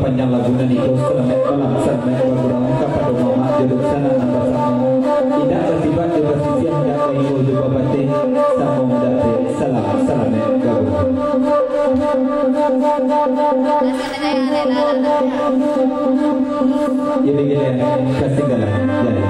Panjang lagunan itu selamat malam selamat berkurang kepada mama jalur sana nambah sama tidak terlibat di posisi yang tidak kaigo juga batin sama dati salam selamat gabung jadi kita kasih galah jadi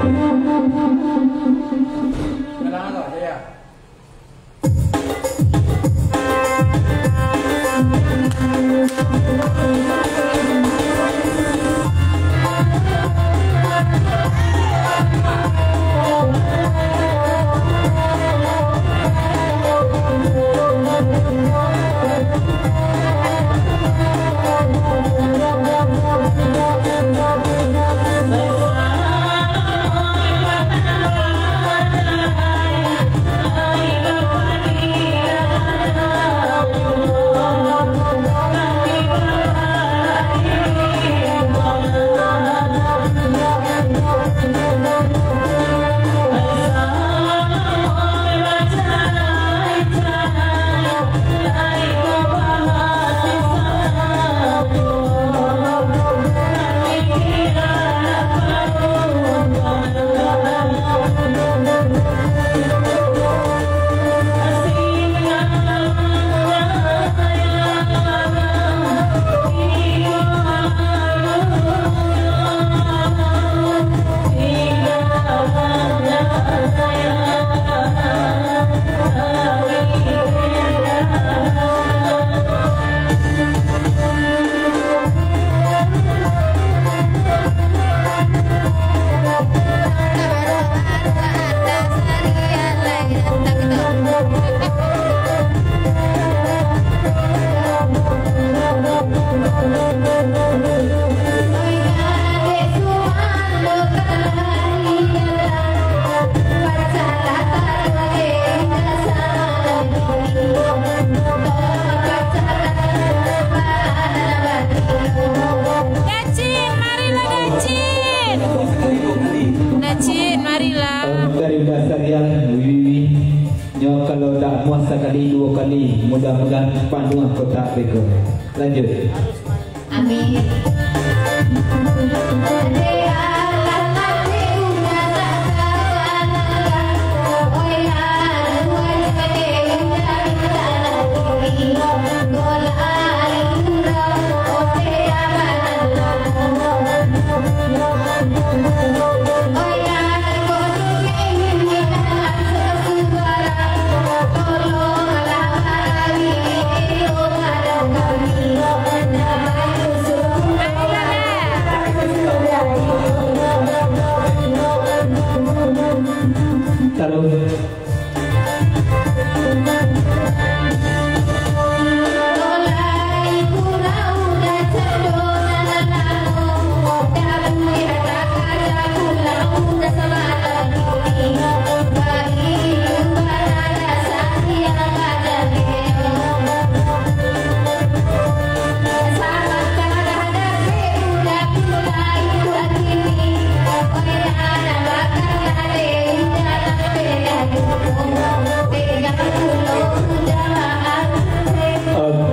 kalau tak muas sekali dua kali mudah-mudahan panduan kotak beko. Lanjut. Amin. Salam.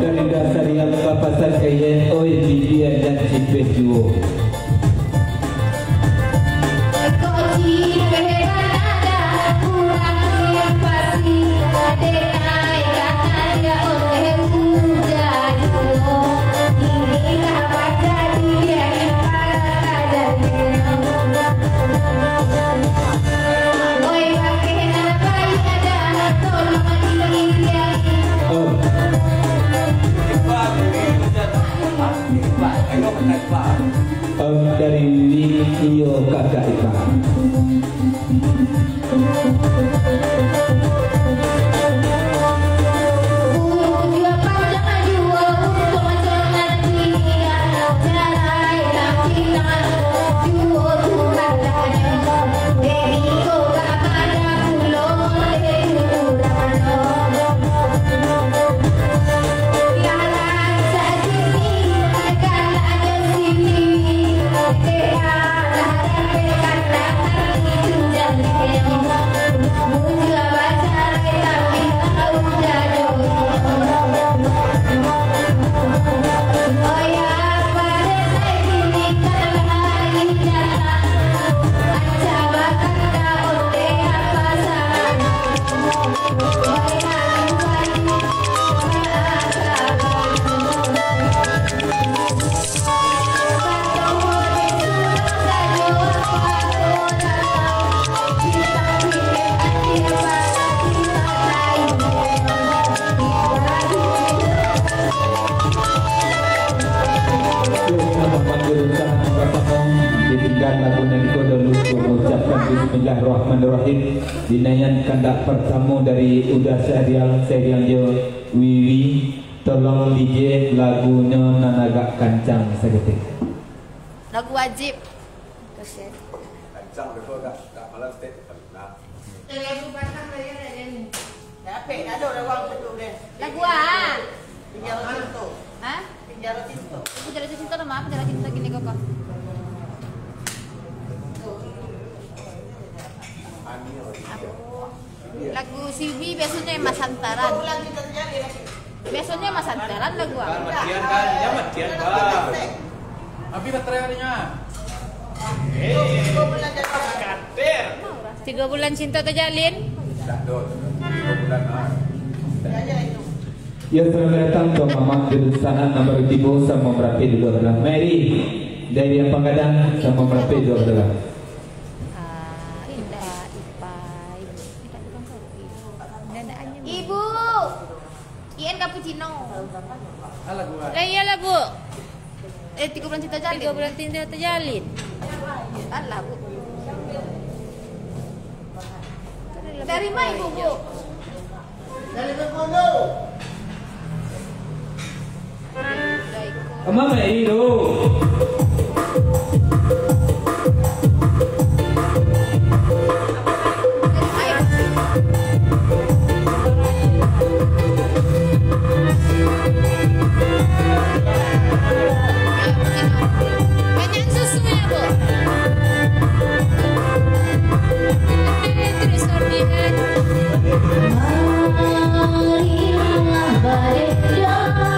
Dari dasar yang papasan kayen oi bibian dan cipet juo. Dari video kakak Ipa. Bismillahirrahmanirrahim. Dinayan kandak pertama dari udah serial jo Wiwi. Tolong DJ lagunya Nanagak Kancang seketik. Lagu wajib. Kancang itu tak malah step nah. Lagu pasang saya ada ni. Dapat ada orang betul deh. Lagu ah. Pinjara cinta. Hah? Pinjara cinta. Penjara cinta nama apa? Penjara cinta gini kok. Lagu Siwi biasanya Mas Santaran. Biasanya Mas Santaran lagu apa? Matian kan, ya matian kan. Abi baterainya. 3 bulan cinta terjalin. Dah dot. 3 bulan ah. Ya selamat datang ke Mama Jurusan nomor 3 sama Merapi 2 adalah Mary dari yang Panggadang sama Merapi 2 adalah Ibu, Ian cappuccino. Alah gua. Lah iyalah Bu. 3 bulan cinta terjalin. 3 bulan cinta terjalin. Alah Bu. Dari mana Ibu Bu? Dari Berkondo. Mama Mary do. Banyak susunya Bu. Terus ordihan. Marilah beredar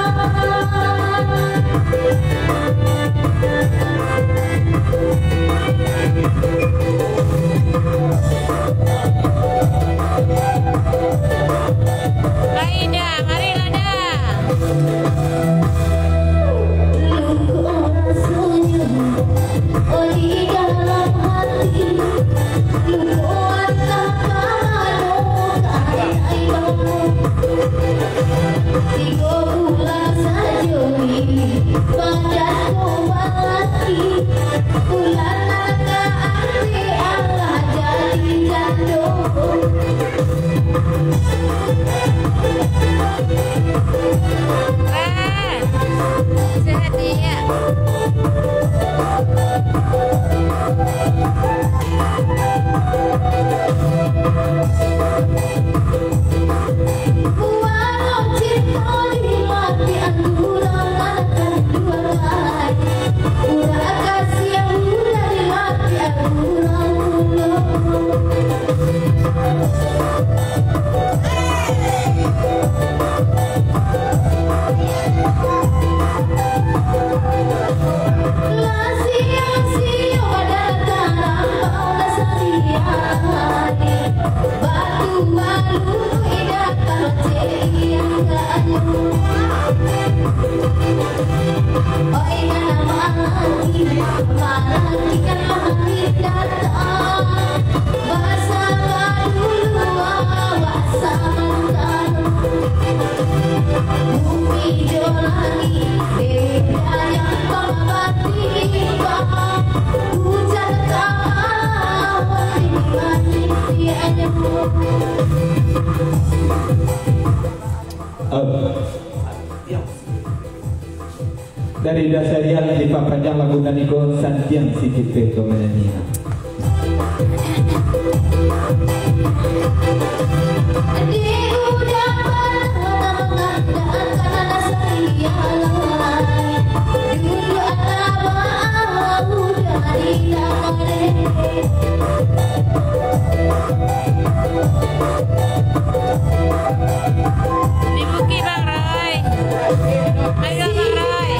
Dari dasarian di papanjang lagu naniko santiang sikipe komenania. Dibuki Bang Roy. Ayo Bang Roy.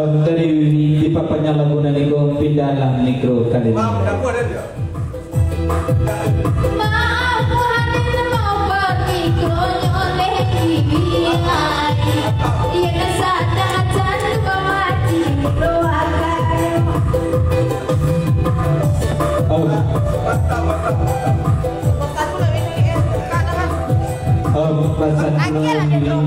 Dari di papanjang lagu naniko pindalah mikro kali ini. Aku ada dia. Maaf Tuhan mau pergi konyoleh dibilang. Ia sadar jantung mati doakan. Pasan pindalah mikro.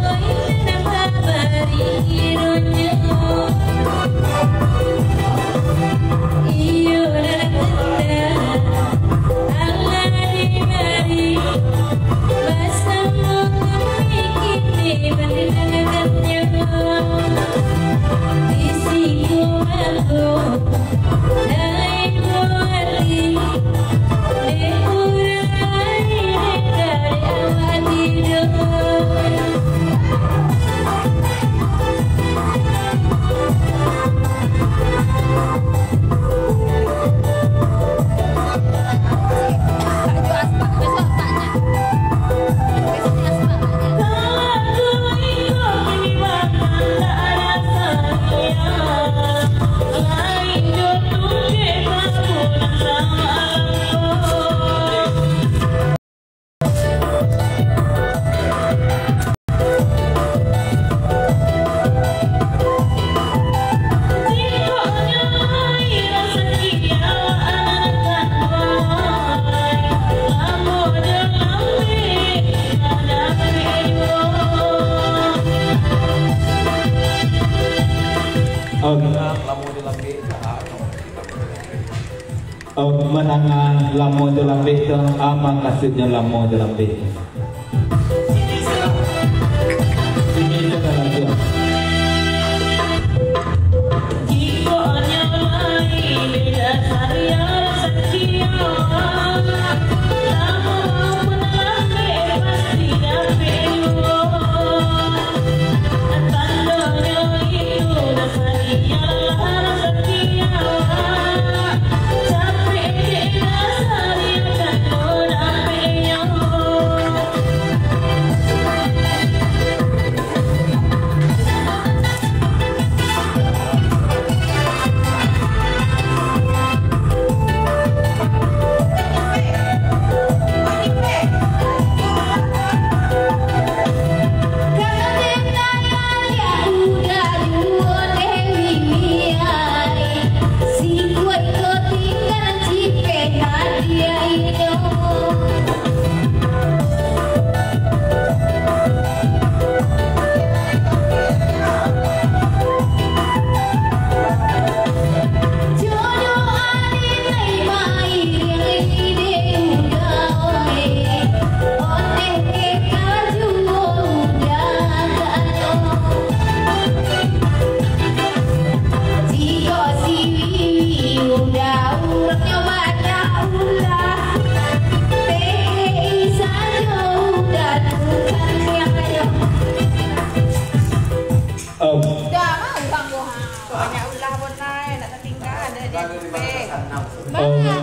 Bye. pemenangan lamo dalam bit tu apa maksudnya lamo dalam bit? Ini saudara tua.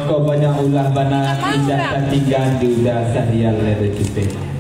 Kau banyak ulah bana indah tertinggal di udah sahrial lere cupe.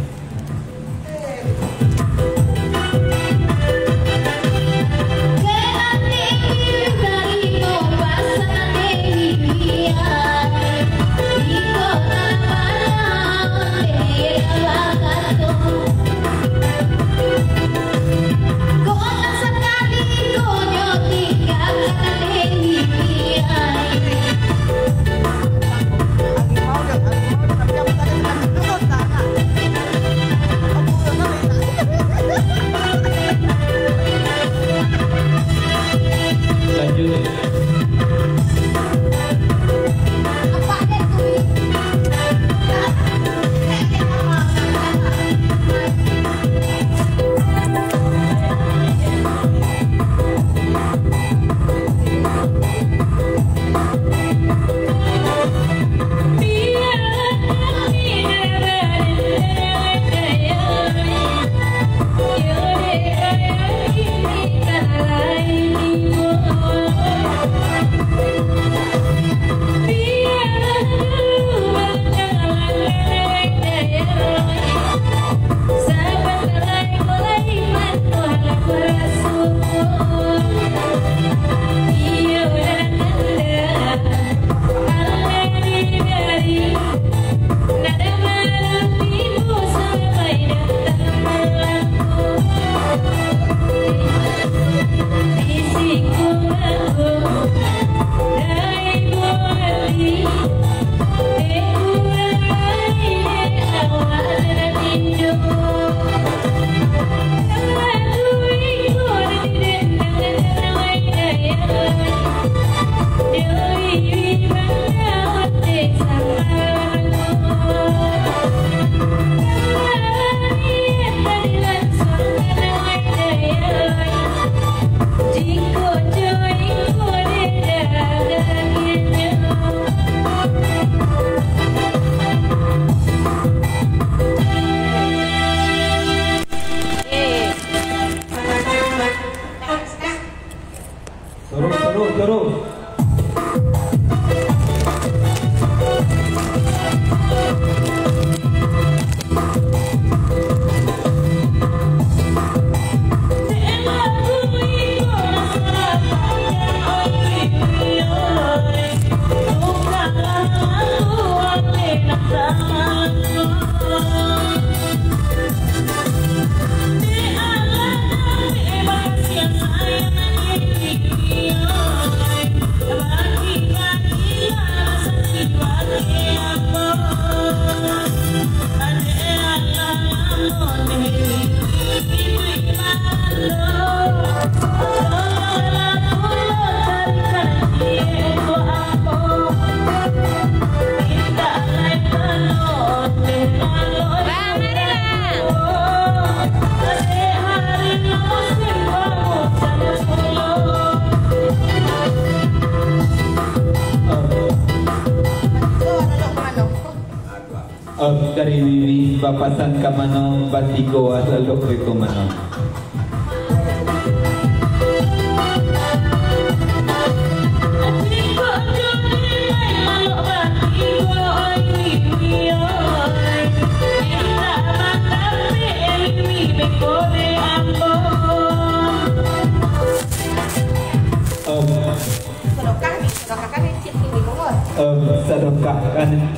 kari wiwi bapasan kamano batigo lalu riko mano.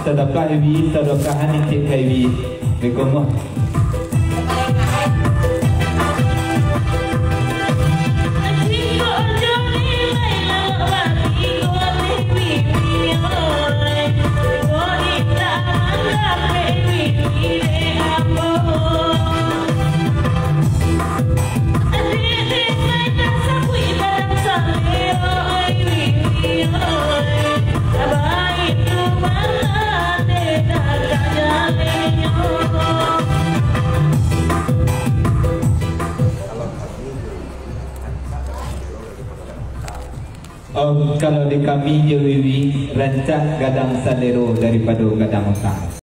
Sedekah ewi, sedekahan ini ewi, begomo. Kalau di kami Jawiwi rancak gadang salero daripada gadang utang.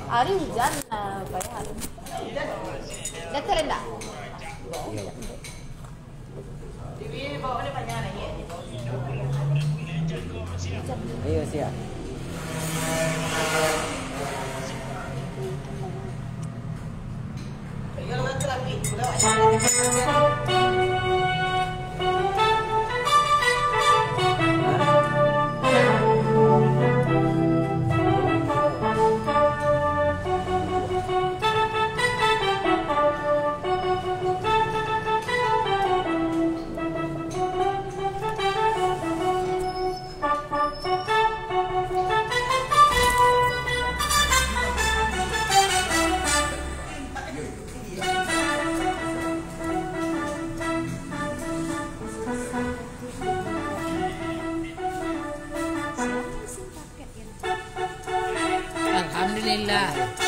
Hari hujan, kayak hari. Datar enggak? Ayo siap. Alhamdulillah.